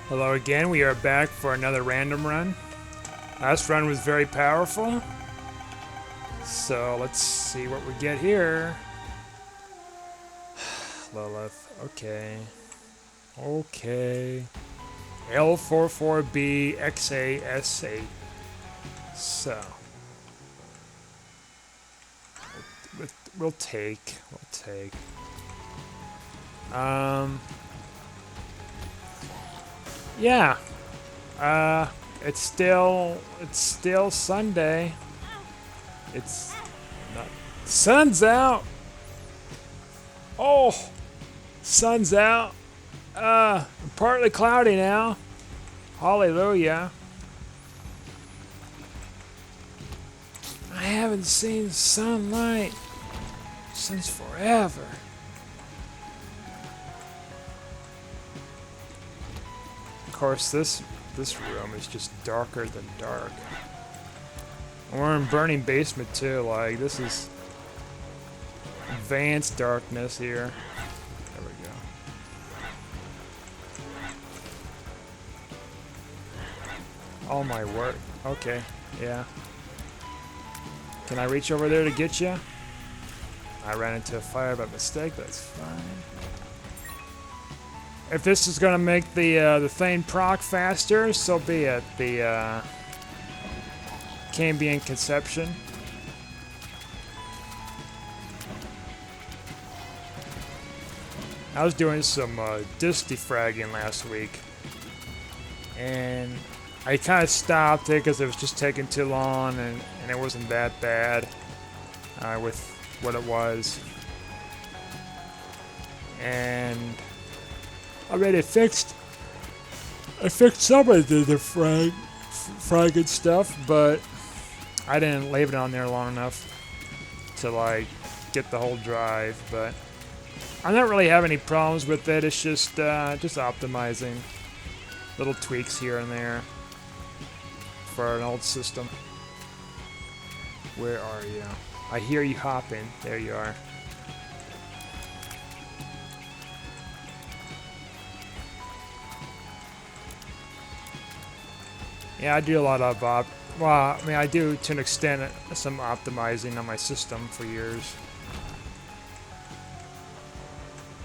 Hello again, we are back for another random run. Last run was very powerful. So let's see what we get here. Lilith, okay. Okay. L44BXAS8. So. We'll take. Yeah. It's still Sunday. It's not. Sun's out. Oh, sun's out. Partly cloudy now. Hallelujah. I haven't seen sunlight since forever. Of course, this room is just darker than dark. And we're in burning basement too. Like, this is advanced darkness here. There we go. Oh my word. Okay, yeah. Can I reach over there to get you? I ran into a fire by mistake. That's fine. If this is gonna make the thing proc faster, so be it. The Cambion Conception. I was doing some disc defragging last week, and I kind of stopped it because it was just taking too long, and it wasn't that bad with what it was. And I fixed some of the fragging stuff, but I didn't leave it on there long enough to like get the whole drive. But I don't really have any problems with it. It's just optimizing little tweaks here and there for an old system. Where are you? I hear you hopping. There you are. Yeah, I do a lot of well, I mean, I do to an extent some optimizing on my system for years.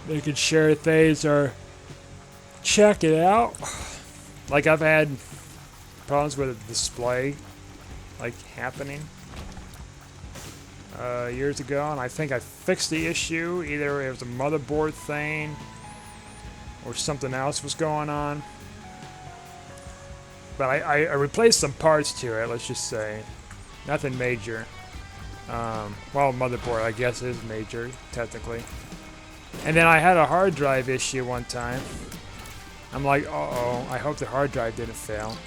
Making sure things are check it out. Like, I've had problems with the display like happening years ago, and I think I fixed the issue. Either it was a motherboard thing or something else was going on. But I replaced some parts to it, let's just say. Nothing major. Well, motherboard, I guess, is major, technically. And then I had a hard drive issue one time. I'm like, uh-oh, I hope the hard drive didn't fail.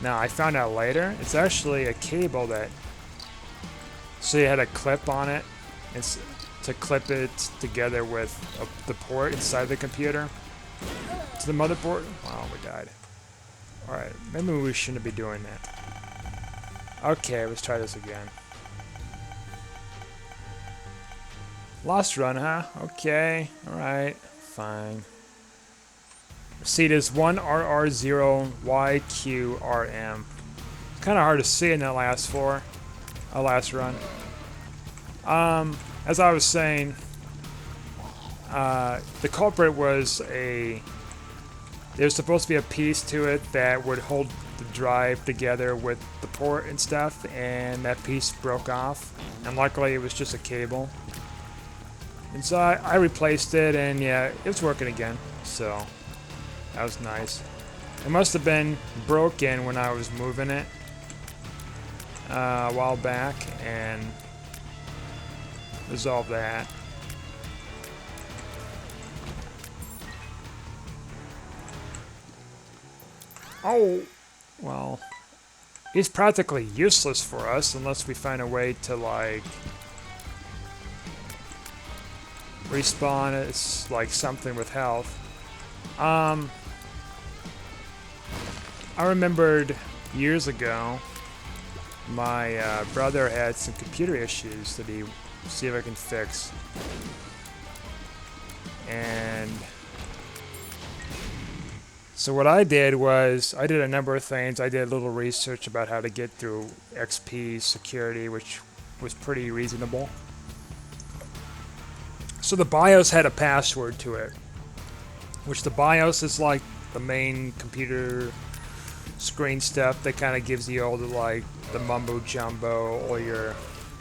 Now, I found out later, it's actually a cable that... So you had a clip on it it's to clip it together with the port inside the computer to the motherboard. Wow, we died. Alright, maybe we shouldn't be doing that. Okay, let's try this again. Lost run, huh? Okay, alright, fine. Seed is 1RR0YQRM. It's kind of hard to see in that last run. As I was saying, the culprit was there's supposed to be a piece to it that would hold the drive together with the port and stuff, and that piece broke off. And luckily, it was just a cable. And so I replaced it, and yeah, it's working again. So that was nice. It must have been broken when I was moving it a while back, and resolved that. Oh, well, he's practically useless for us unless we find a way to, like, respawn as, like, something with health. I remembered years ago, my brother had some computer issues that he see if I can fix. And So what I did was I did a number of things. I did a little research about how to get through XP security, which was pretty reasonable. So the BIOS had a password to it, which the BIOS is like the main computer screen stuff that kind of gives you all the mumbo jumbo, all your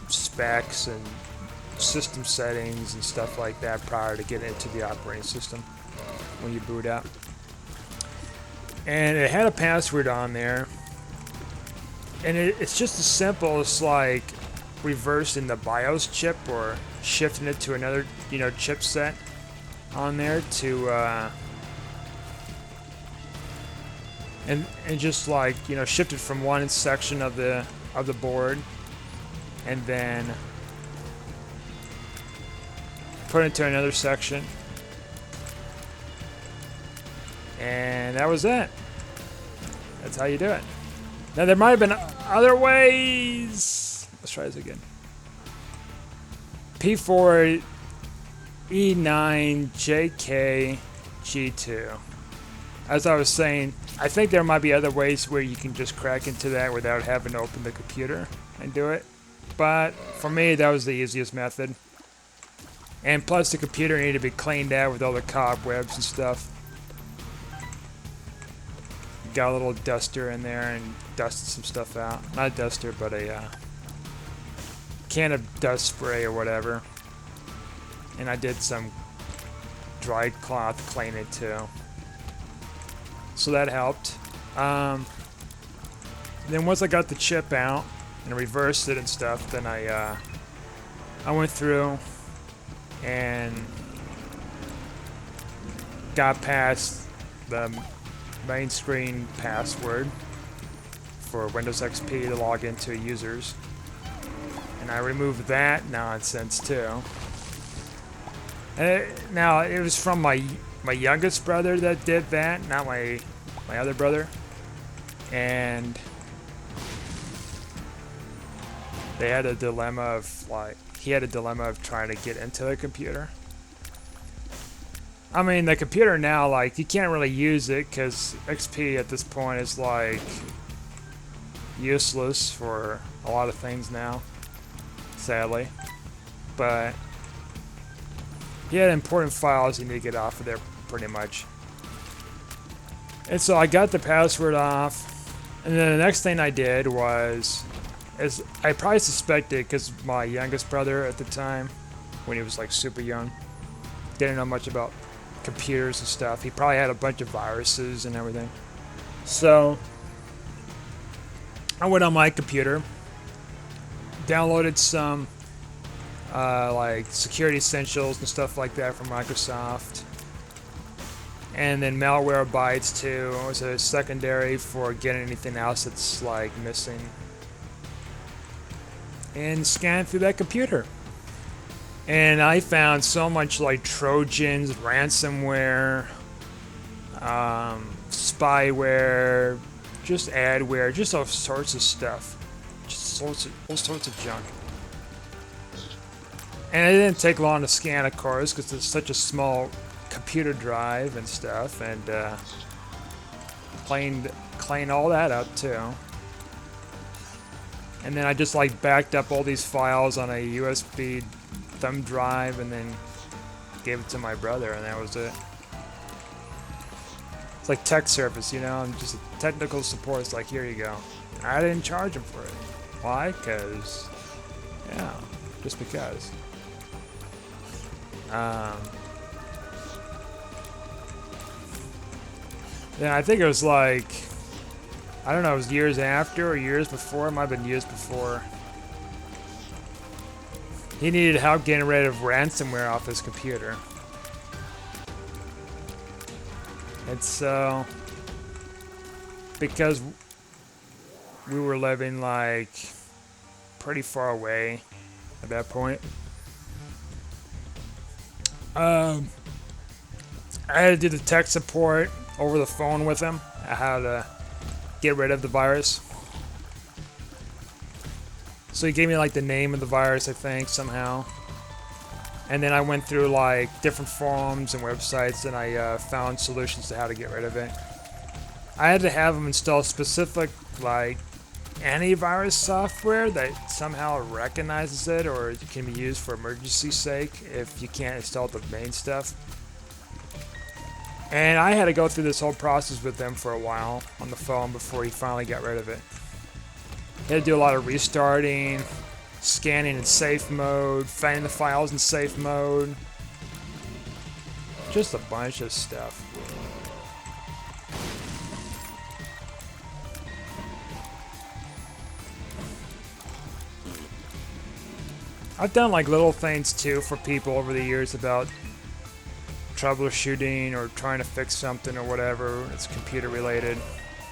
specs and system settings and stuff like that prior to getting into the operating system when you boot up. And it had a password on there, and it's just as simple as like reversing the BIOS chip or shifting it to another, chipset on there to and just like shift it from one section of the board, and then put it to another section, and that was it. That's how you do it. Now there might have been other ways. Let's try this again. P4 E9 JK G2. As I was saying, I think there might be other ways where you can just crack into that without having to open the computer and do it. But for me, that was the easiest method. And plus, the computer needed to be cleaned out with all the cobwebs and stuff. Got a little duster in there and dusted some stuff out. Not a duster, but a can of dust spray or whatever. And I did some dried cloth to clean it too. So that helped. Then once I got the chip out and reversed it and stuff, then I went through and got past the main screen password for Windows XP to log into users, and I removed that nonsense too. And now it was from my youngest brother that did that, not my other brother, and they had a dilemma of he had a dilemma of trying to get into the computer. I mean, the computer now, you can't really use it because XP at this point is useless for a lot of things now, sadly. But he had important files he needed to get off of there pretty much. And so I got the password off, and then the next thing I did was, as I probably suspected, because my youngest brother at the time, when he was super young, didn't know much about computers and stuff. He probably had a bunch of viruses and everything. So I went on my computer, downloaded some security essentials and stuff like that from Microsoft, and then malware bytes too was a secondary for getting anything else that's missing, and scanned through that computer. And I found so much Trojans, ransomware, spyware, just adware, just all sorts of stuff. Just all sorts of junk. And it didn't take long to scan, of course, because it's such a small computer drive and stuff, and clean all that up too. And then I just backed up all these files on a USB thumb drive and then gave it to my brother, and that was it. It's like tech service, I'm just technical support. It's here you go. I didn't charge him for it. Why? Because, just because. Then I think it was I don't know, it was years after or years before. It might have been years before. He needed help getting rid of ransomware off his computer. And so, because we were living pretty far away at that point, I had to do the tech support over the phone with him, how to get rid of the virus. So he gave me the name of the virus, I think, somehow. And then I went through different forums and websites, and I found solutions to how to get rid of it. I had to have them install specific, like, antivirus software that somehow recognizes it, or it can be used for emergency sake if you can't install the main stuff. And I had to go through this whole process with them for a while on the phone before he finally got rid of it. He had to do a lot of restarting, scanning in safe mode, finding the files in safe mode. Just a bunch of stuff. I've done like little things too for people over the years about troubleshooting or trying to fix something or whatever. It's computer related.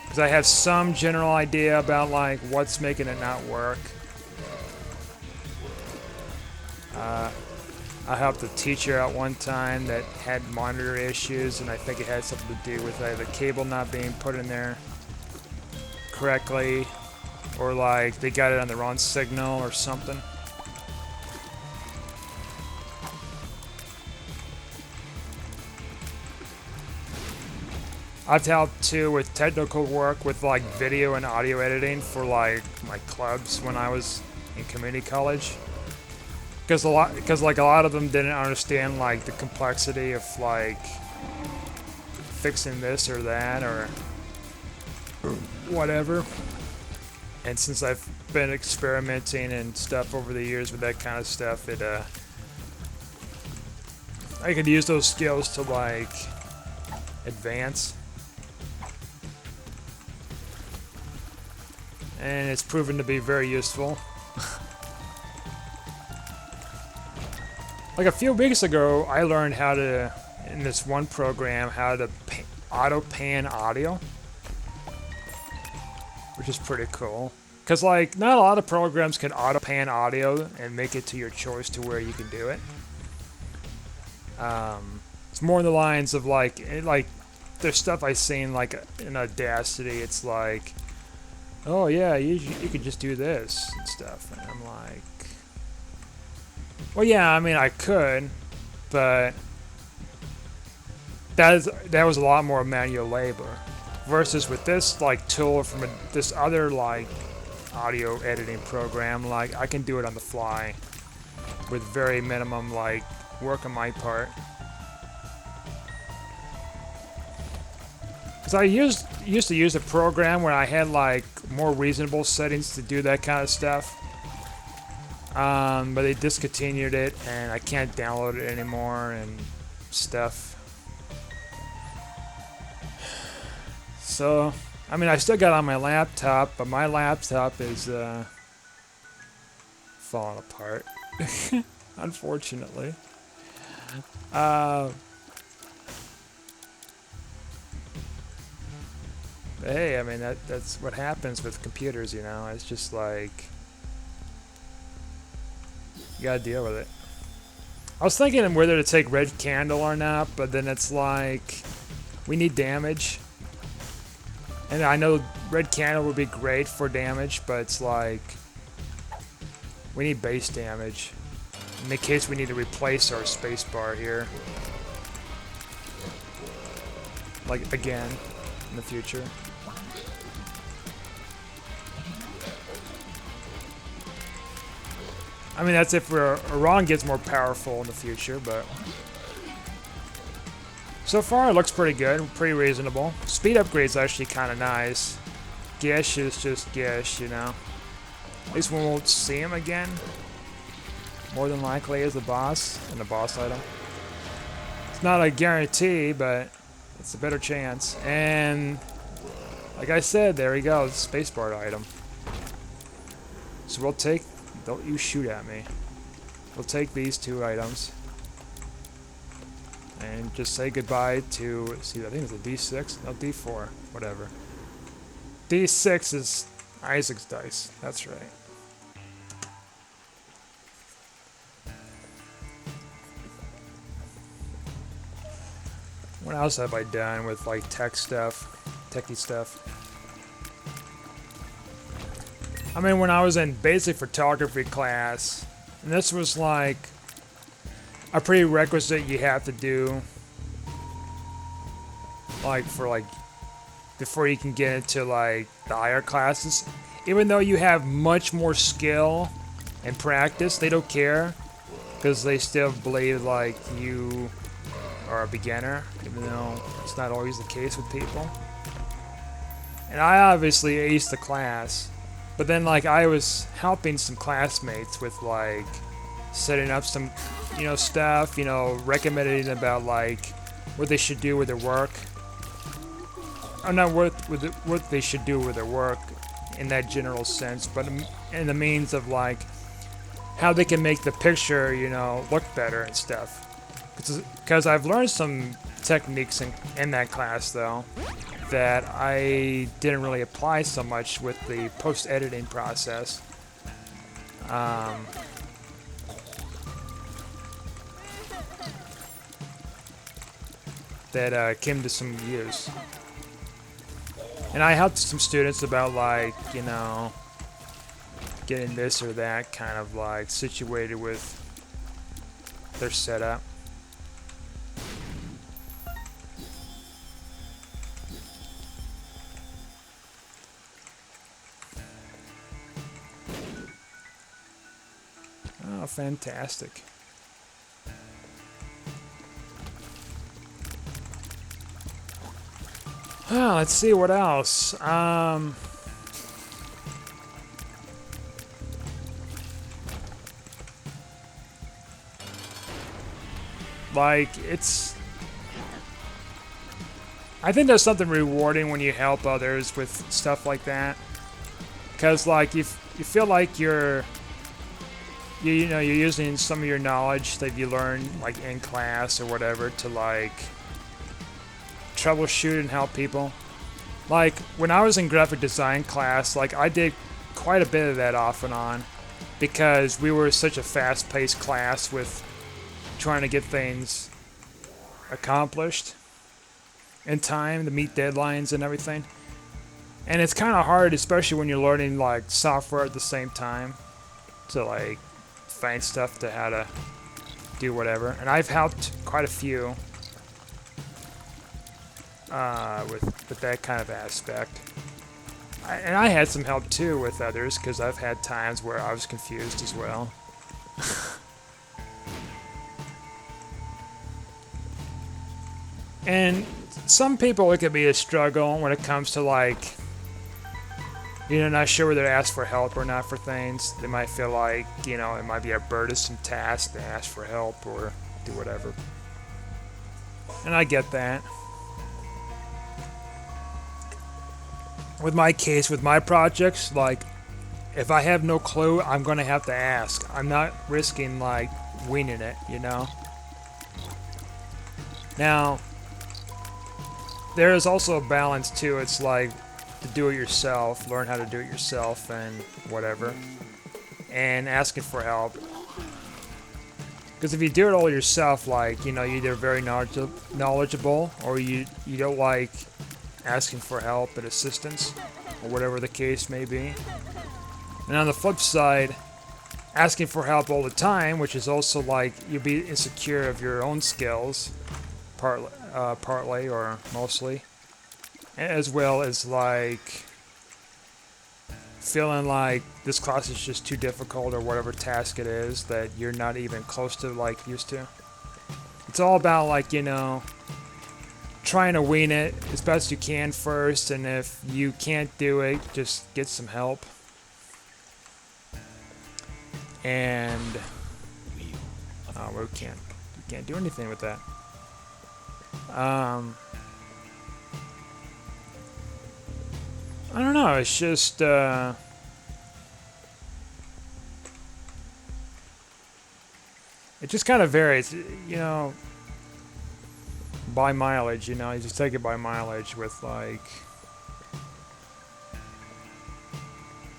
Because I have some general idea about like what's making it not work. I helped a teacher out one time that had monitor issues, and I think it had something to do with the cable not being put in there correctly, or like they got it on the wrong signal or something. I've helped too with technical work with like video and audio editing for like my clubs when I was in community college. Because a lot of them didn't understand like the complexity of like fixing this or that or whatever. And since I've been experimenting and stuff over the years with that kind of stuff, I could use those skills to like advance. And it's proven to be very useful. Like a few weeks ago, I learned how to, in this one program, how to auto pan audio, which is pretty cool. Because like, not a lot of programs can auto pan audio and make it to your choice to where you can do it. It's more in the lines of like there's stuff I've seen like in Audacity. It's like, oh yeah, you could just do this and stuff, and I'm like, well, yeah, I mean, I could, but that was a lot more manual labor. Versus with this like tool from this other like audio editing program, like I can do it on the fly with very minimum like work on my part. Because I used to use a program where I had like more reasonable settings to do that kind of stuff. But they discontinued it, and I can't download it anymore and stuff. So, I mean, I still got it on my laptop, but my laptop is falling apart, unfortunately. But hey, I mean, that's what happens with computers, you know. It's just like, you gotta deal with it. I was thinking whether to take Red Candle or not, but then it's like, we need damage. And I know Red Candle would be great for damage, but it's like, we need base damage. In the case we need to replace our spacebar here. Like, again, in the future. I mean, that's if Iran gets more powerful in the future, but so far it looks pretty good, pretty reasonable. Speed upgrade's actually kind of nice. Gish is just Gish, you know. At least we won't see him again. More than likely as the boss and the boss item. It's not a guarantee, but it's a better chance. And like I said, there he goes, spacebar item. So we'll take. Don't you shoot at me. We'll take these two items and just say goodbye to, let's see, I think it's a D6? No, D4, whatever. D6 is Isaac's dice, that's right. What else have I done with like techie stuff? I mean, when I was in basic photography class, and this was like a prerequisite you have to do, like for like before you can get into like the higher classes. Even though you have much more skill and practice, they don't care because they still believe like you are a beginner, even though it's not always the case with people. And I obviously aced the class, but then like I was helping some classmates with like setting up some, stuff, recommending about like what they should do with their work. Or not what they should do with their work in that general sense, but in the means of like how they can make the picture, look better and stuff. Because I've learned some techniques in that class though that I didn't really apply so much with the post-editing process. That came to some use. And I helped some students about like, getting this or that kind of like situated with their setup. Oh, fantastic. Oh, let's see what else. Like, I think there's something rewarding when you help others with stuff like that. Because, like, you feel like you're using some of your knowledge that you learned, like, in class or whatever to, like, troubleshoot and help people. Like, when I was in graphic design class, like, I did quite a bit of that off and on because we were such a fast-paced class with trying to get things accomplished in time to meet deadlines and everything. And it's kind of hard, especially when you're learning, like, software at the same time to, like, find stuff to how to do whatever. And I've helped quite a few with that kind of aspect. And I had some help too with others because I've had times where I was confused as well. And some people it could be a struggle when it comes to like, not sure whether to ask for help or not for things. They might feel like, it might be a burdensome task to ask for help or do whatever. And I get that. With my case, with my projects, like, if I have no clue, I'm going to have to ask. I'm not risking, like, winging it, Now, there is also a balance, too. It's like to do it yourself, learn how to do it yourself and whatever, and asking for help. Because if you do it all yourself, like, you're either very knowledgeable or you don't like asking for help and assistance, or whatever the case may be. And on the flip side, asking for help all the time, which is also like you'll be insecure of your own skills, partly or mostly, as well as like feeling like this class is just too difficult or whatever task it is that you're not even close to like used to. It's all about like, trying to wing it as best you can first, and if you can't do it, just get some help. And we can't do anything with that. I don't know. It's just it just kind of varies, by mileage, you just take it by mileage with like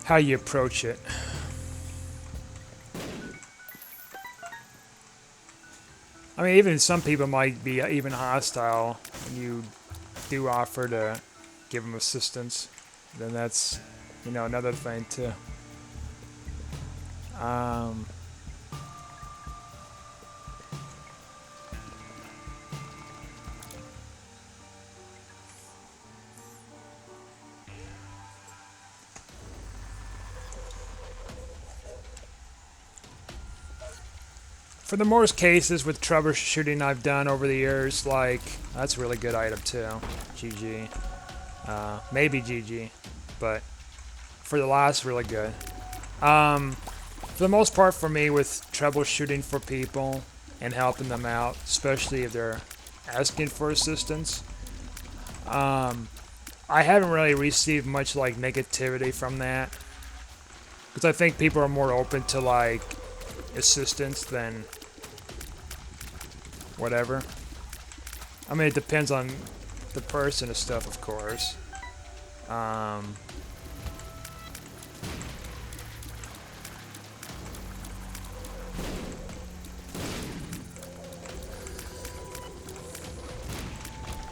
how you approach it. I mean, even some people might be even hostile when you do offer to give them assistance. Then that's, another thing too. for the most cases with troubleshooting I've done over the years, like, that's a really good item too. GG. Maybe GG, but for the last, really good. For the most part for me with troubleshooting for people and helping them out, especially if they're asking for assistance, I haven't really received much like negativity from that. Because I think people are more open to like assistance than whatever. I mean, it depends on the person and stuff, of course.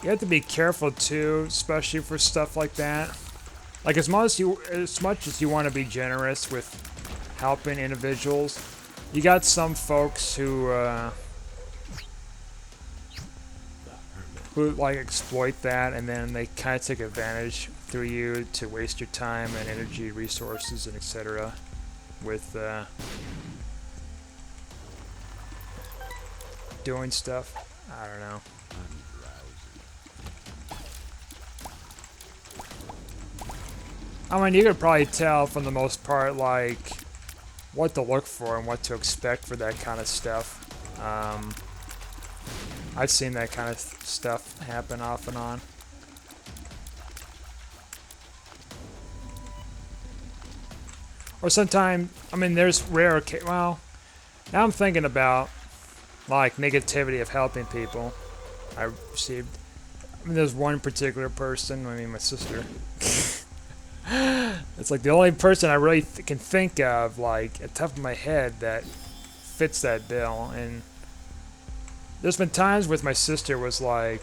You have to be careful too, especially for stuff like that. Like as much as you want to be generous with helping individuals, you got some folks who like exploit that, and then they kind of take advantage through you to waste your time and energy, resources, and etc. with doing stuff. I don't know. I mean, you could probably tell from the most part, like, what to look for and what to expect for that kind of stuff. I've seen that kind of stuff happen off and on. Or sometimes, I mean, there's rare, well, now I'm thinking about, like, negativity of helping people I received. I mean, there's one particular person, I mean, my sister. It's like the only person I really can think of, like, at the top of my head that fits that bill. And there's been times with my sister was like,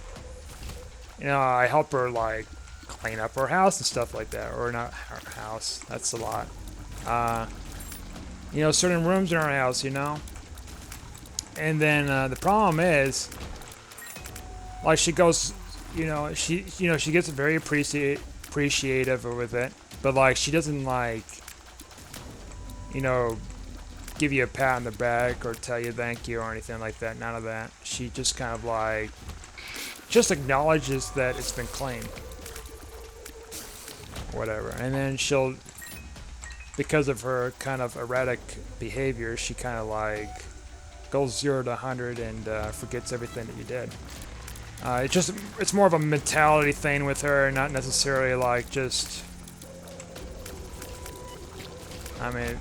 you know, I help her, like, clean up her house and stuff like that. Or not her house, that's a lot. You know, certain rooms in our house, you know. And then the problem is, like, she goes, you know, she gets very appreciative with it, but like she doesn't like, you know, give you a pat on the back or tell you thank you or anything like that. None of that. She just kind of like just acknowledges that it's been cleaned, whatever, and then she'll, because of her kind of erratic behavior, she kind of like goes 0 to 100 and forgets everything that you did. It's more of a mentality thing with her, not necessarily like just, I mean,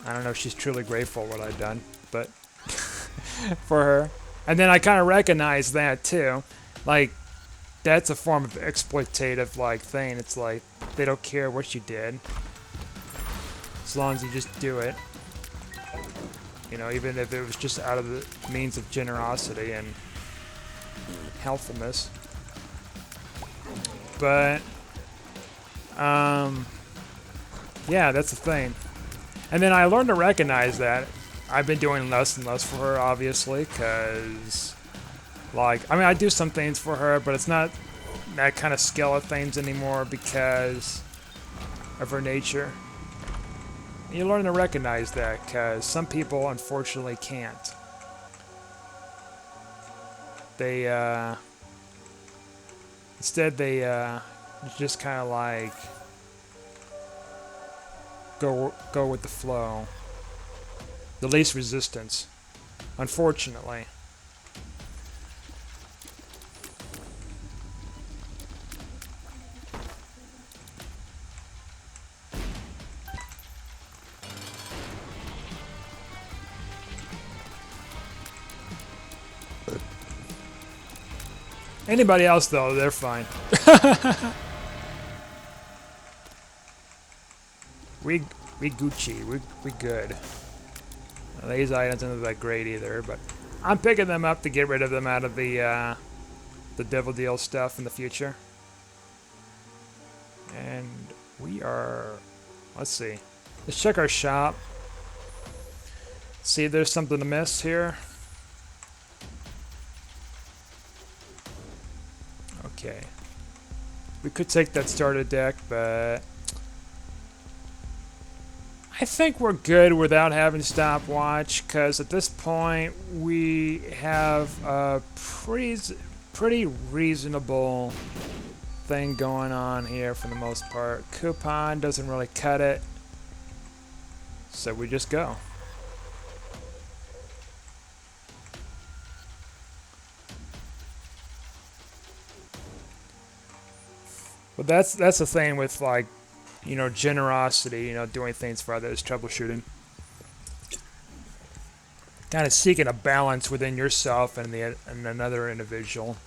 I don't know if she's truly grateful what I've done, but for her. And then I kind of recognize that too. Like, that's a form of exploitative like thing. It's like, they don't care what you did, as long as you just do it. You know, even if it was just out of the means of generosity and helpfulness. But, yeah, that's the thing. And then I learned to recognize that. I've been doing less and less for her, obviously, because, like, I mean, I do some things for her, but it's not that kind of scale of things anymore because of her nature. You learn to recognize that, because some people, unfortunately, can't. They, instead they, just kind of like go with the flow. The least resistance, unfortunately. Anybody else, though, they're fine. we Gucci. We good. These items aren't that great either, but I'm picking them up to get rid of them out of the Devil Deal stuff in the future. And we are, let's see. Let's check our shop. See if there's something to miss here. Okay. We could take that starter deck, but I I think we're good without having stopwatch, because at this point we have a pretty reasonable thing going on here for the most part. Coupon doesn't really cut it, so we just go. But that's the thing with, like, you know, generosity, you know, doing things for others, troubleshooting. Kind of seeking a balance within yourself and another individual.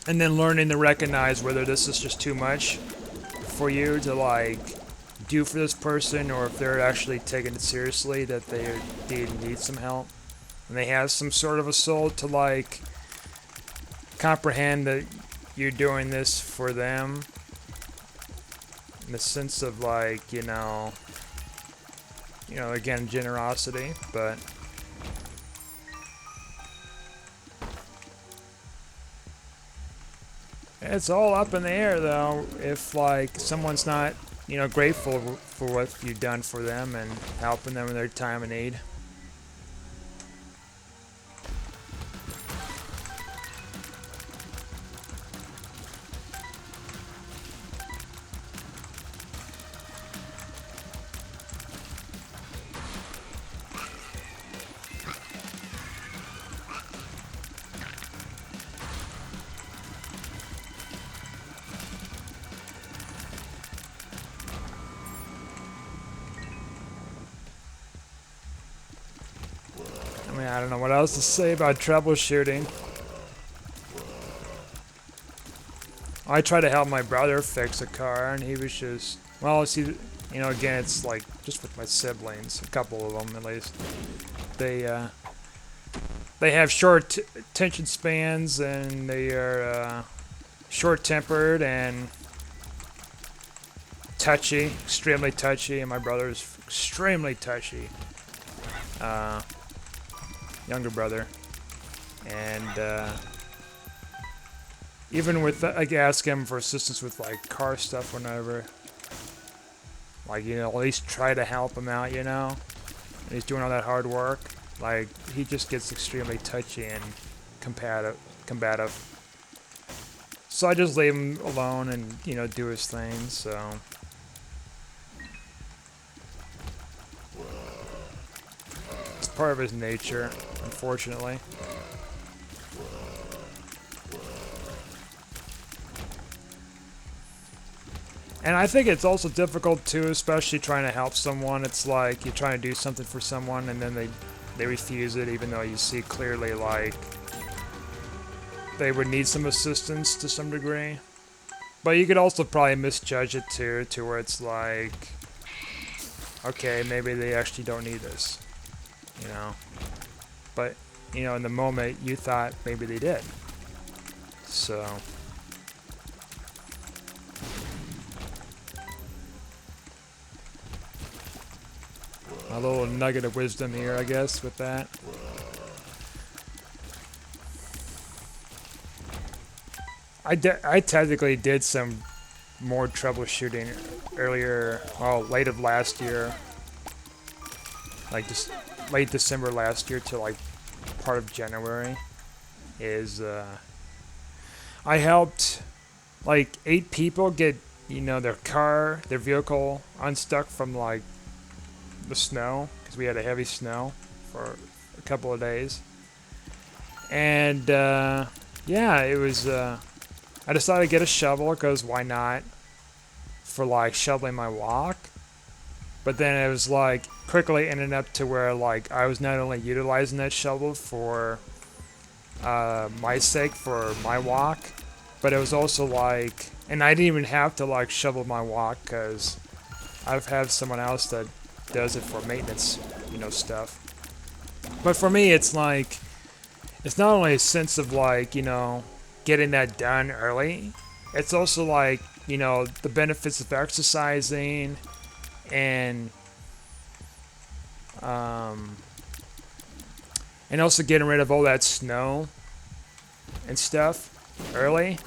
And then learning to recognize whether this is just too much for you to, like, do for this person, or if they're actually taking it seriously, that they need some help. And they have some sort of a soul to, like, comprehend that you're doing this for them. In the sense of, like, you know, again, generosity, but it's all up in the air, though, if, like, someone's not, you know, grateful for what you've done for them and helping them in their time of need. I mean, I don't know what else to say about troubleshooting. I tried to help my brother fix a car, and he was just, well, see, you know, again, it's like just with my siblings, a couple of them at least. They have short attention spans, and they are short-tempered and touchy, extremely touchy, and my brother's extremely touchy. Younger brother, and even with I ask him for assistance with, like, car stuff whenever, like, you know, at least try to help him out, you know, and he's doing all that hard work. Like, he just gets extremely touchy and combative. So I just leave him alone and, you know, do his thing. So it's part of his nature, unfortunately. And I think it's also difficult too, especially trying to help someone. It's like you're trying to do something for someone and then they refuse it, even though you see clearly, like, they would need some assistance to some degree. But you could also probably misjudge it too, to where it's like, okay, maybe they actually don't need this, you know. But, you know, in the moment you thought maybe they did. So a little nugget of wisdom here, I guess, with that. I technically did some more troubleshooting earlier, well, late of last year. Like, just late December last year to, like, part of January. I helped, like, 8 people get, you know, their vehicle unstuck from, like, the snow, because we had a heavy snow for a couple of days. And yeah, it was I decided to get a shovel, because why not, for, like, shoveling my walk. But then it was, like, quickly ended up to where, like, I was not only utilizing that shovel for my sake, for my walk, but it was also, like, and I didn't even have to, like, shovel my walk, because I've had someone else that does it for maintenance, you know, stuff. But for me, it's like, it's not only a sense of, like, you know, getting that done early, it's also, like, you know, the benefits of exercising and also getting rid of all that snow and stuff early.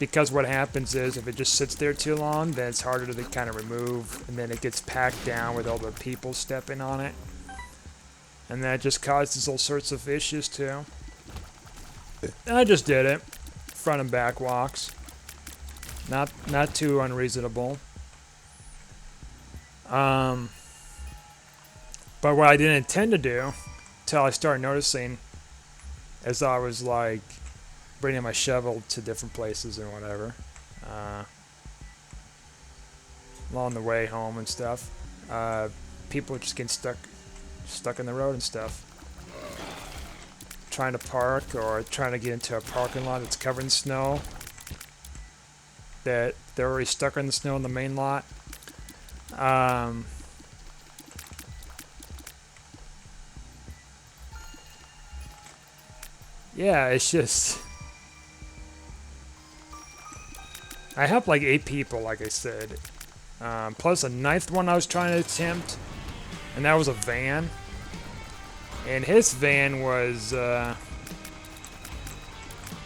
because what happens is if it just sits there too long, then it's harder to kind of remove, and then it gets packed down with all the people stepping on it. And that just causes all sorts of issues too. And I just did it. Front and back walks. Not too unreasonable. But what I didn't intend to do, till I started noticing, as I was like bringing my shovel to different places and whatever, along the way home and stuff, people just getting stuck in the road and stuff, trying to park or trying to get into a parking lot that's covered in snow, that they're already stuck in the snow in the main lot. Yeah, it's just, I helped like 8 people, like I said, plus a 9th one I was trying to attempt, and that was a van. And his van was,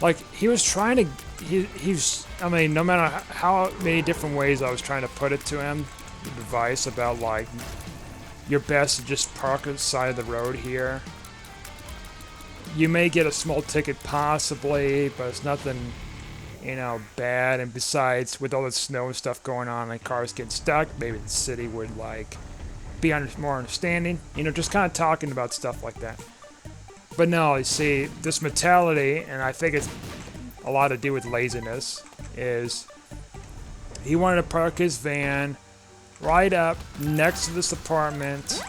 like, he was trying to, he's, I mean, no matter how many different ways I was trying to put it to him, the advice about, like, you're best to just park on the side of the road here. You may get a small ticket possibly, but it's nothing, you know, bad. And besides, with all the snow and stuff going on and cars getting stuck, maybe the city would, like, be more understanding, you know, just kind of talking about stuff like that. But no, you see, this mentality, and I think it's a lot to do with laziness, is he wanted to park his van right up next to this apartment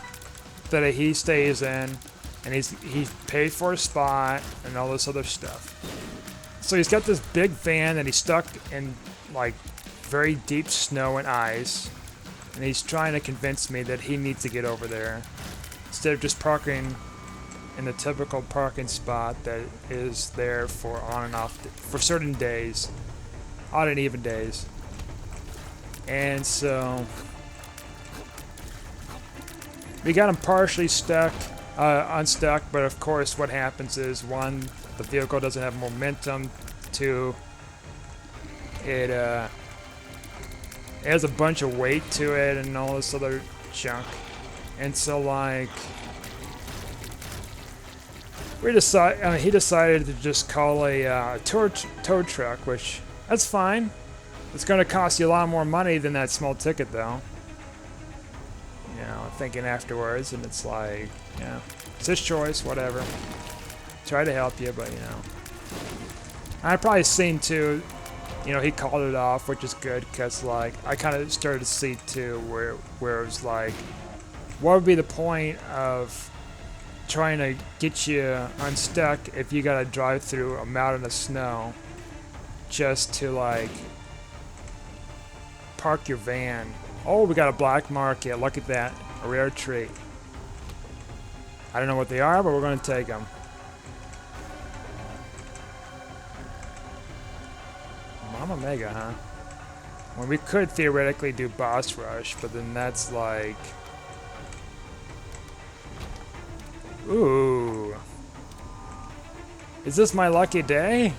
that he stays in, and he's paid for a spot and all this other stuff. So he's got this big van that he's stuck in, like, very deep snow and ice, and he's trying to convince me that he needs to get over there instead of just parking in the typical parking spot that is there for on and off for certain days, odd and even days. And so we got him partially unstuck, but of course what happens is, 1, the vehicle doesn't have momentum, 2, it has a bunch of weight to it and all this other junk. And so, like, he decided to just call a tow truck, which, that's fine. It's going to cost you a lot more money than that small ticket, though. You know, thinking afterwards, and it's like, yeah, it's his choice, whatever. Try to help you, but, you know. I've probably seen, too, you know, he called it off, which is good, because, like, I kind of started to see, too, where it was like, what would be the point of trying to get you unstuck if you gotta drive through a mountain of snow just to, like, park your van? Oh, we got a black market. Look at that. A rare treat. I don't know what they are, but we're going to take them. Mama Mega, huh? Well, we could theoretically do boss rush, but then that's like... Ooh. Is this my lucky day?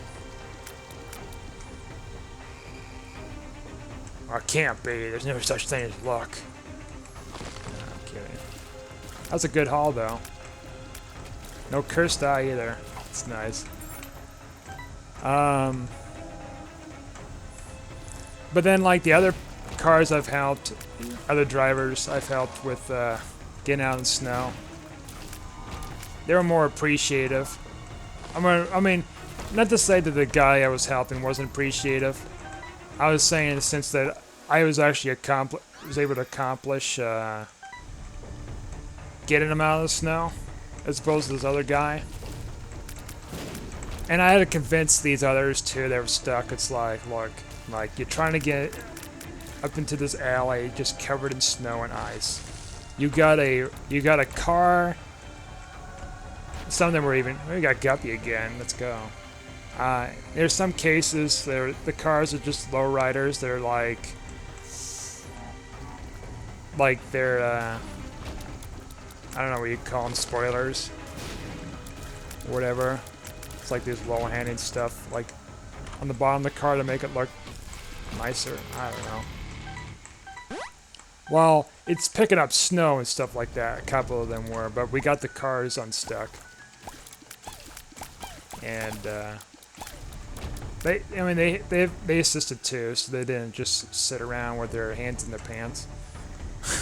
Oh, it can't be. There's no such thing as luck. No, I'm kidding. That's a good haul, though. No cursed eye either. It's nice. But then, like, the other cars I've helped, other drivers I've helped with getting out in the snow, they were more appreciative. I mean, not to say that the guy I was helping wasn't appreciative. I was saying in the sense that I was actually was able to accomplish getting him out of the snow, as opposed to this other guy. And I had to convince these others too that were stuck. It's like, look, like, you're trying to get up into this alley just covered in snow and ice. You got a car. Some of them were even, we got Guppy again. Let's go. There's some cases the cars are just lowriders. They're like they're I don't know what you call them, spoilers or whatever. It's like this low-handed stuff, like on the bottom of the car to make it look nicer. I don't know. Well, it's picking up snow and stuff like that. A couple of them were, but we got the cars unstuck. And they assisted too, so they didn't just sit around with their hands in their pants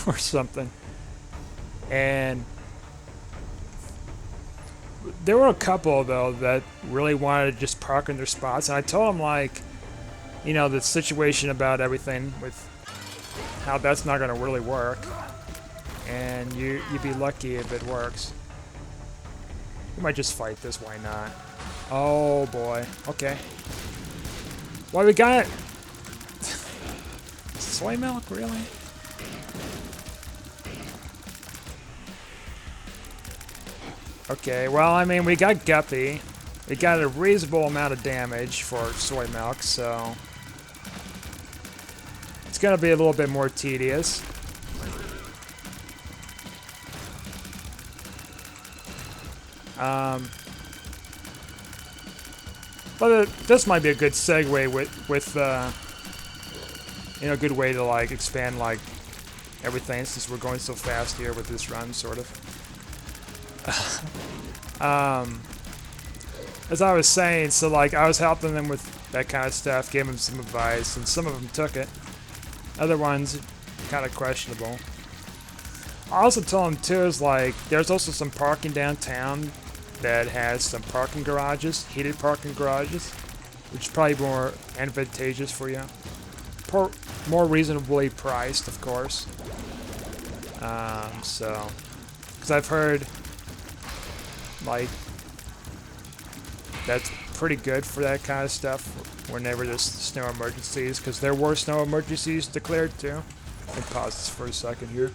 or something. And there were a couple though that really wanted to just park in their spots, and I told them, like, you know, the situation about everything with how that's not going to really work, and you'd be lucky if it works. We might just fight this, why not? Oh boy, okay. Well, we got it. Soy milk, really? Okay, well, I mean, we got Guppy. We got a reasonable amount of damage for soy milk, so it's gonna be a little bit more tedious. But this might be a good segue with you know, a good way to like expand like everything, since we're going so fast here with this run, sort of. As I was saying, so like I was helping them with that kind of stuff, gave them some advice, and some of them took it. Other ones, kind of questionable. I also told them too, is like there's also some parking downtown that has some parking garages, heated parking garages, which is probably more advantageous for you. More reasonably priced, of course. So, because I've heard, like, that's pretty good for that kind of stuff whenever there's snow emergencies, because there were snow emergencies declared too. Let me pause this for a second here.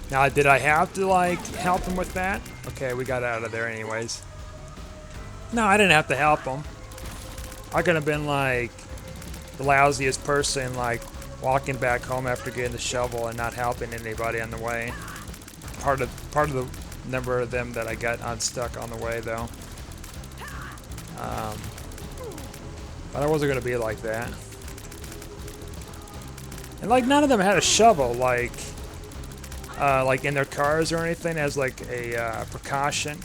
Now, did I have to, like, help him with that? Okay, we got out of there anyways. No, I didn't have to help him. I could have been, like, the lousiest person, like, walking back home after getting the shovel and not helping anybody on the way. Part of the number of them that I got unstuck on the way, though. But I wasn't going to be like that. And, like, none of them had a shovel, like in their cars or anything, as like a precaution.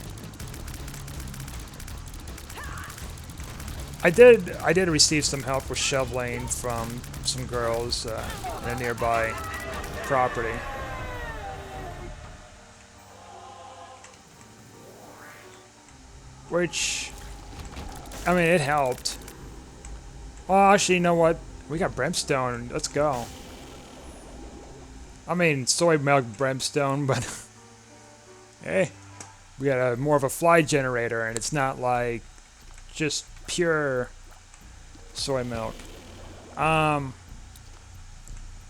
I did receive some help with shoveling from some girls in a nearby property. Which, I mean, it helped. Oh, actually, you know what? We got brimstone. Let's go. I mean, soy milk brimstone, but hey, we got more of a fly generator, and it's not like just pure soy milk. Now,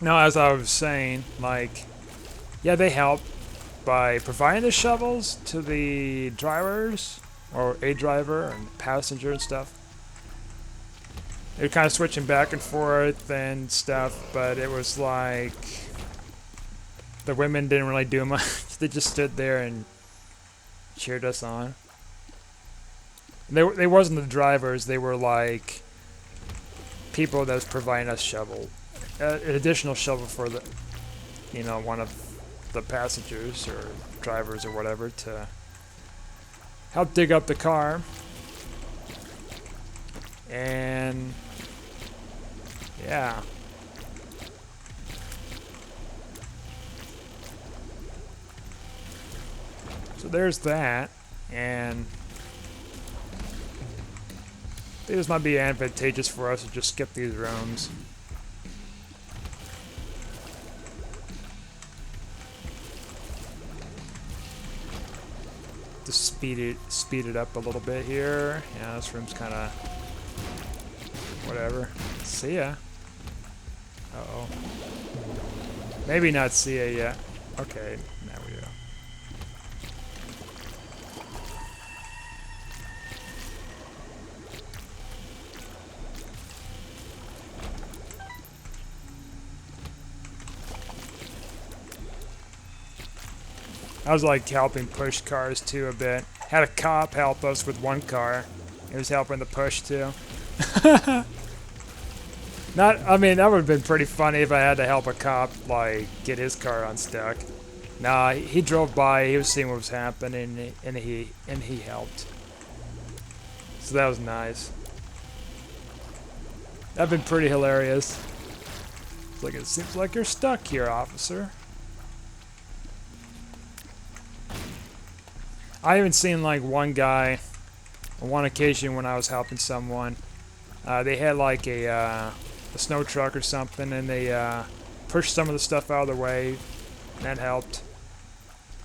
as I was saying, like, yeah, they help by providing the shovels to the drivers, or a driver and passenger and stuff. They're kind of switching back and forth and stuff, but it was like the women didn't really do much. They just stood there and cheered us on. They wasn't the drivers. They were like people that was providing us shovel, an additional shovel for the, you know, one of the passengers or drivers or whatever to help dig up the car. And yeah. So there's that, and I think this might be advantageous for us to just skip these rooms. Just speed it up a little bit here. Yeah, this room's kind of whatever. See ya. Uh-oh. Maybe not see ya yet. Okay, now we go. I was like helping push cars too a bit. Had a cop help us with one car. He was helping the push too. I mean, that would have been pretty funny if I had to help a cop, like, get his car unstuck. Nah, he drove by, he was seeing what was happening, and he helped. So that was nice. That'd been pretty hilarious. It's like, it seems like you're stuck here, officer. I even seen, like, one guy, on one occasion when I was helping someone, they had, like, a snow truck or something, and they pushed some of the stuff out of the way, and that helped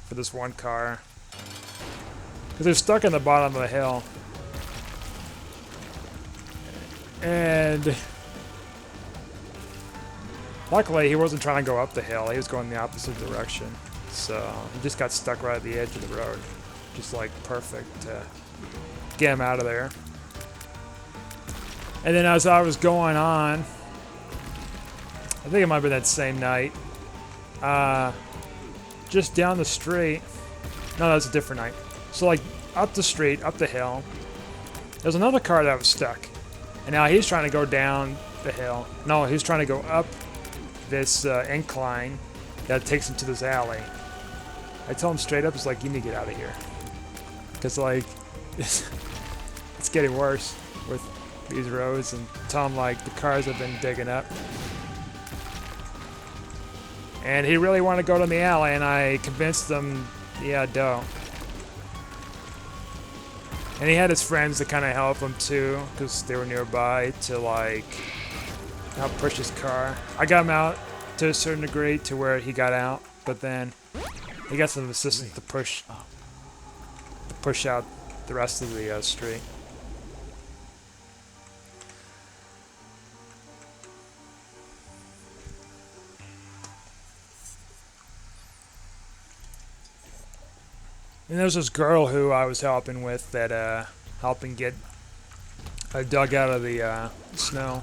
for this one car. Because they're stuck in the bottom of the hill. And luckily, he wasn't trying to go up the hill. He was going the opposite direction. So he just got stuck right at the edge of the road. Just like perfect to get him out of there. And then as I was going on, I think it might have been that same night, just down the street, no, that was a different night. So like up the street, up the hill, there's another car that was stuck. And now he's trying to go down the hill. No, he's trying to go up this incline that takes him to this alley. I told him straight up, it's like, you need to get out of here. Because like, it's getting worse with these roads, and tell him like the cars have been digging up. And he really wanted to go to the alley, and I convinced him, yeah, don't. And he had his friends to kind of help him too, because they were nearby to like help push his car. I got him out to a certain degree to where he got out, but then he got some assistance to push out the rest of the street. And there's this girl who I was helping with that helping get dug out of the snow.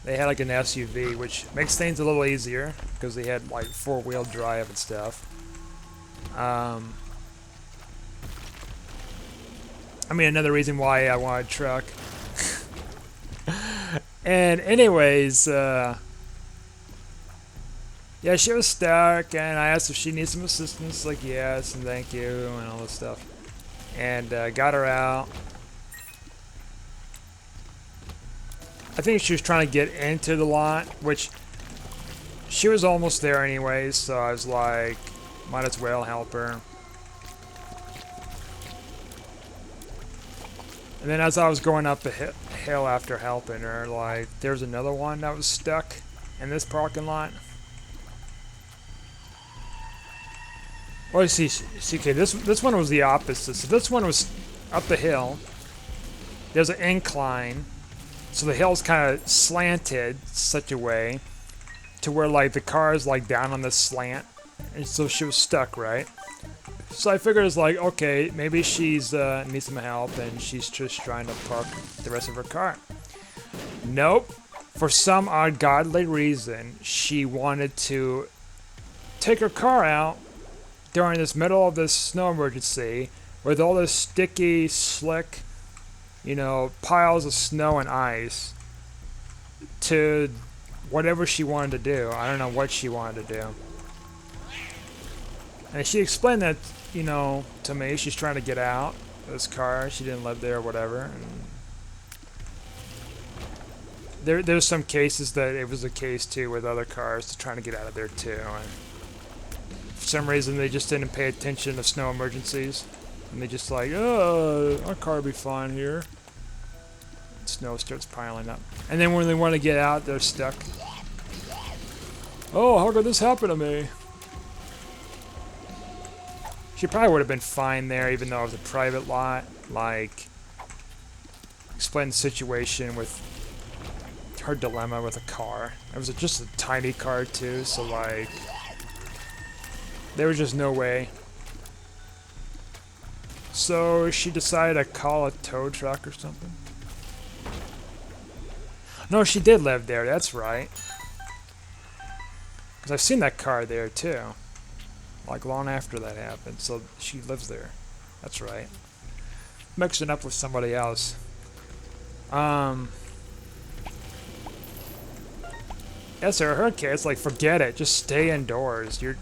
They had like an SUV, which makes things a little easier because they had like 4-wheel drive and stuff. I mean, another reason why I want a truck. And anyways, yeah, she was stuck, and I asked if she needs some assistance, like yes, and thank you, and all this stuff. And got her out. I think she was trying to get into the lot, which she was almost there anyways, so I was like, might as well help her. And then as I was going up the hill after helping her, like, there's another one that was stuck in this parking lot. Oh, see, okay, this one was the opposite. So this one was up the hill. There's an incline, so the hill's kind of slanted such a way to where like the car is like down on this slant, and so she was stuck, right? So I figured it's like, okay, maybe she's needs some help, and she's just trying to park the rest of her car. Nope. For some ungodly reason, she wanted to take her car out during this middle of this snow emergency with all this sticky, slick, you know, piles of snow and ice to whatever she wanted to do. I don't know what she wanted to do. And she explained that, you know, to me. She's trying to get out of this car. She didn't live there or whatever. And there's some cases that it was the case too with other cars to trying to get out of there too. And for some reason, they just didn't pay attention to snow emergencies. And they just like, oh, our car will be fine here. And snow starts piling up. And then when they want to get out, they're stuck. Oh, how could this happen to me? She probably would have been fine there, even though it was a private lot. Like, explain the situation with her dilemma with a car. It was just a tiny car, too, so, like, there was just no way. So she decided to call a tow truck or something. No, she did live there, that's right. Because I've seen that car there, too. like long after that happened. So she lives there. That's right. Mixing up with somebody else. Yeah, so in her case, like, forget it. Just stay indoors. You're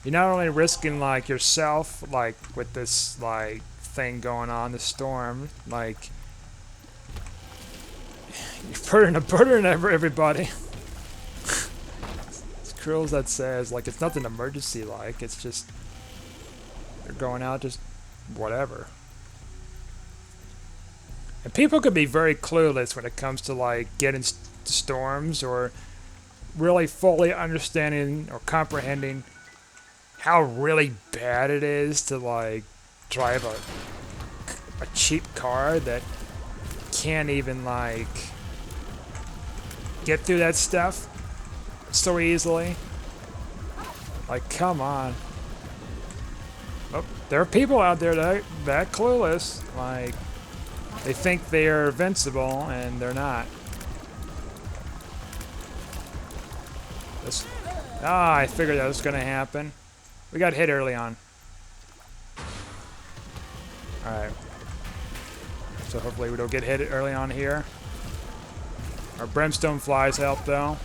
not only risking, like, yourself, like, with this, like, thing going on, the storm, like, you're putting a burden over everybody. As cruel as that says, like, it's nothing emergency like. It's just, you're going out, just whatever. And people could be very clueless when it comes to, like, getting storms or really fully understanding or comprehending how really bad it is to, like, drive a cheap car that can't even, like, get through that stuff so easily. Like, come on. Oh, there are people out there that clueless. Like, they think they are invincible, and they're not. I figured that was going to happen. We got hit early on. Alright. So hopefully we don't get hit early on here. Our brimstone flies help, though.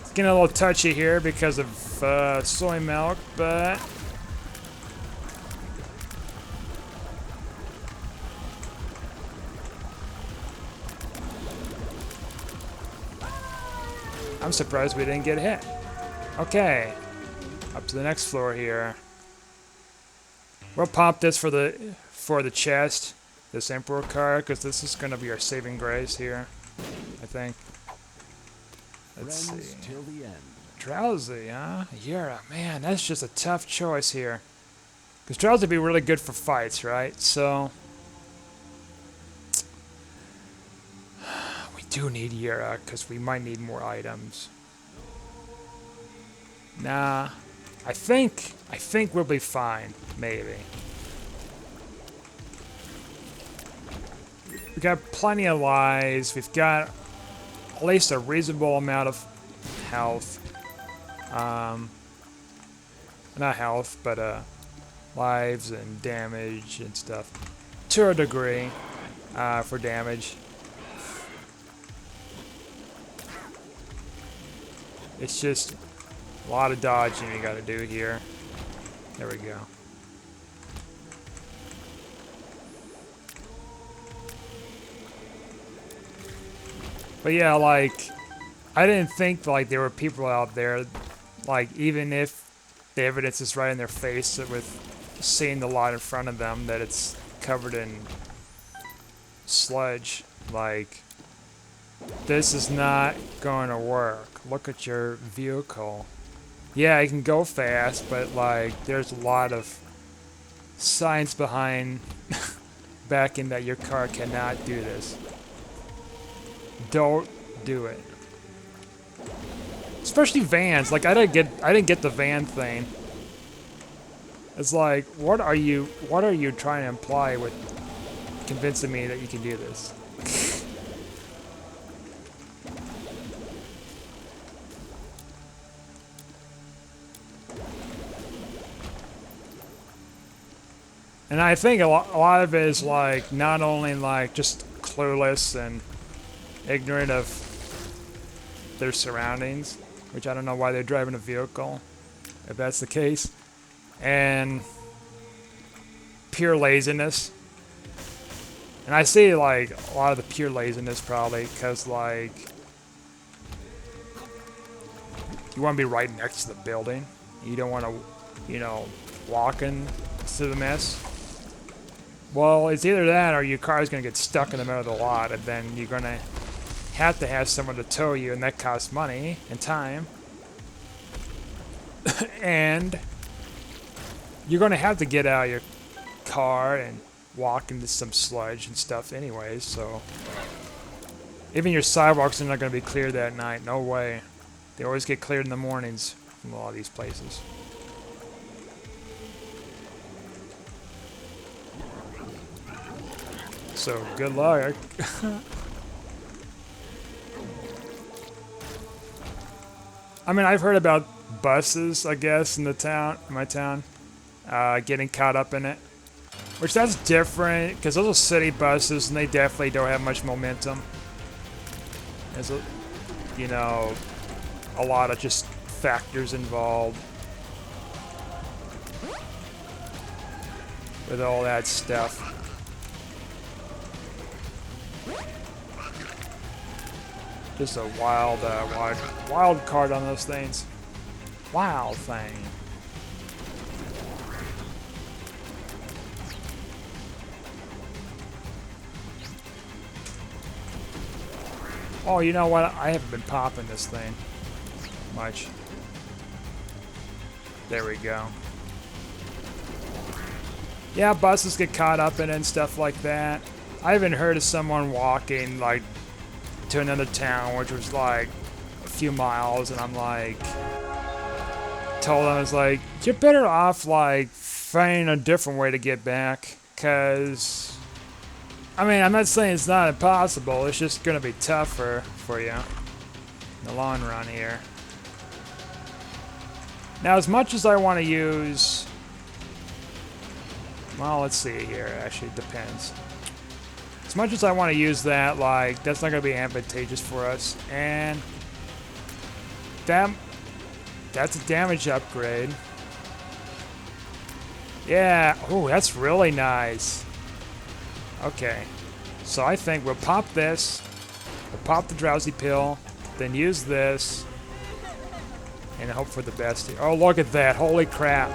It's getting a little touchy here because of soy milk, but... I'm surprised we didn't get hit. Okay. Up to the next floor here. We'll pop this for the chest, this Emperor card, because this is going to be our saving grace here, I think. Let's see. Till the end. Drowsy, huh? Yura, man, that's just a tough choice here. Because Drowsy would be really good for fights, right? So... we do need Yura, because we might need more items. Nah, I think we'll be fine, maybe. We got plenty of lives. We've got at least a reasonable amount of health. Not health, but lives and damage and stuff. To a degree, for damage. It's just a lot of dodging you gotta do here. There we go. But yeah, like, I didn't think, like, there were people out there, like, even if the evidence is right in their face with seeing the lot in front of them, that it's covered in sludge. Like, this is not going to work. Look at your vehicle. Yeah, it can go fast, but, like, there's a lot of science behind backing that your car cannot do this. Don't do it. Especially vans. Like, I didn't get the van thing. It's like, what are you trying to imply with convincing me that you can do this? And I think a lot of it is, like, not only, like, just clueless and ignorant of their surroundings, which I don't know why they're driving a vehicle, if that's the case, and pure laziness. And I see, like, a lot of the pure laziness probably because, like, you want to be right next to the building. You don't want to, you know, walk into the mess. Well, it's either that or your car is going to get stuck in the middle of the lot, and then you're going to have someone to tow you, and that costs money and time. And you're going to have to get out of your car and walk into some sludge and stuff anyways, so... even your sidewalks are not going to be cleared that night. No way. They always get cleared in the mornings from a lot of these places. So, good luck. I mean, I've heard about buses, I guess, in my town, getting caught up in it. Which that's different, because those are city buses, and they definitely don't have much momentum. There's a, you know, a lot of just factors involved with all that stuff. Just a wild card on those things. Wild thing. Oh, you know what? I haven't been popping this thing much. There we go. Yeah, buses get caught up in it and stuff like that. I even heard of someone walking, like, to another town, which was, like, a few miles, and I'm like... told them, I was like, you're better off, like, finding a different way to get back, because... I mean, I'm not saying it's not impossible, it's just gonna be tougher for you in the long run here. Now, as much as I want to use... well, let's see here, actually, it depends. As much as I want to use that, like, that's not gonna be advantageous for us, and... that's a damage upgrade. Yeah, oh, that's really nice. Okay, so I think we'll pop this, we'll pop the drowsy pill, then use this, and hope for the best here. Oh, look at that, holy crap.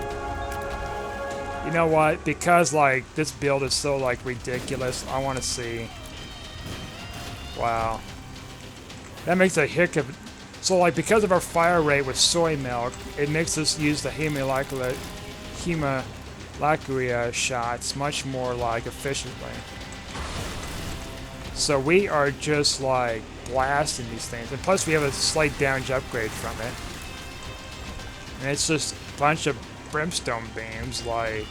You know what, because, like, this build is so, like, ridiculous, I want to see. Wow. That makes a hiccup. So, like, because of our fire rate with soy milk, it makes us use the Hemolacria shots much more, like, efficiently. So we are just, like, blasting these things. And plus we have a slight damage upgrade from it. And it's just a bunch of brimstone beams, like...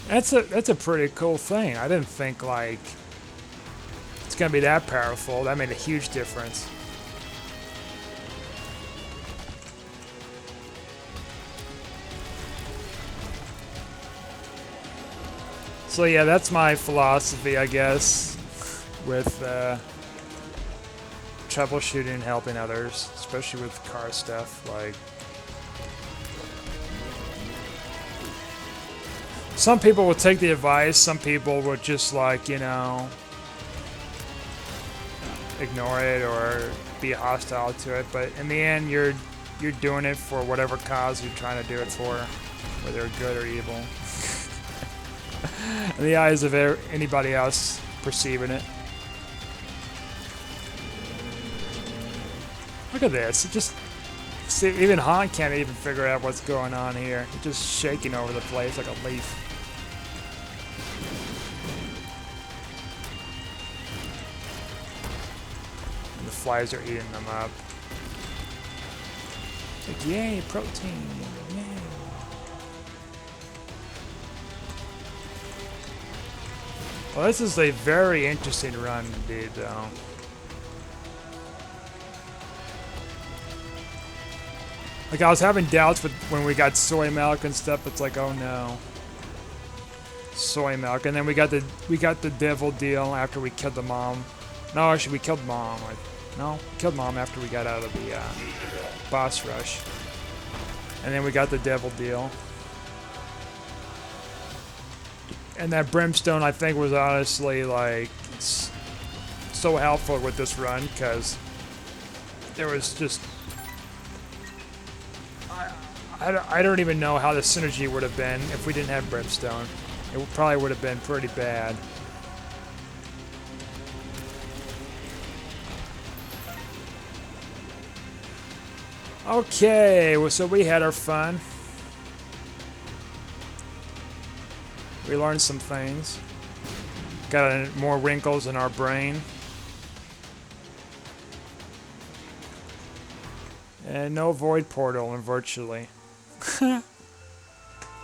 That's a pretty cool thing. I didn't think, like, it's gonna be that powerful. That made a huge difference. So yeah, that's my philosophy, I guess, with troubleshooting and helping others, especially with car stuff. Like, some people will take the advice, some people will just, like, you know, ignore it or be hostile to it. But in the end, you're doing it for whatever cause you're trying to do it for, whether good or evil. In the eyes of anybody else perceiving it. Look at this. It just... see, even Han can't even figure out what's going on here. It's just shaking over the place like a leaf. And the flies are eating them up. Like, yay, protein. Yay. Well, this is a very interesting run indeed, though. Like, I was having doubts with when we got soy milk and stuff. It's like, oh no, soy milk. And then we got the devil deal after we killed the mom. No, actually, we killed mom. No, we killed mom after we got out of the boss rush. And then we got the devil deal. And that brimstone, I think, was honestly, like, so helpful with this run, because there was just... I don't even know how the synergy would have been if we didn't have brimstone. It probably would have been pretty bad. Okay, well, so we had our fun. We learned some things. Got more wrinkles in our brain. And no void portal, virtually.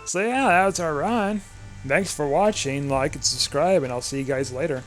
So yeah, that's our run. Thanks for watching. Like and subscribe, and I'll see you guys later.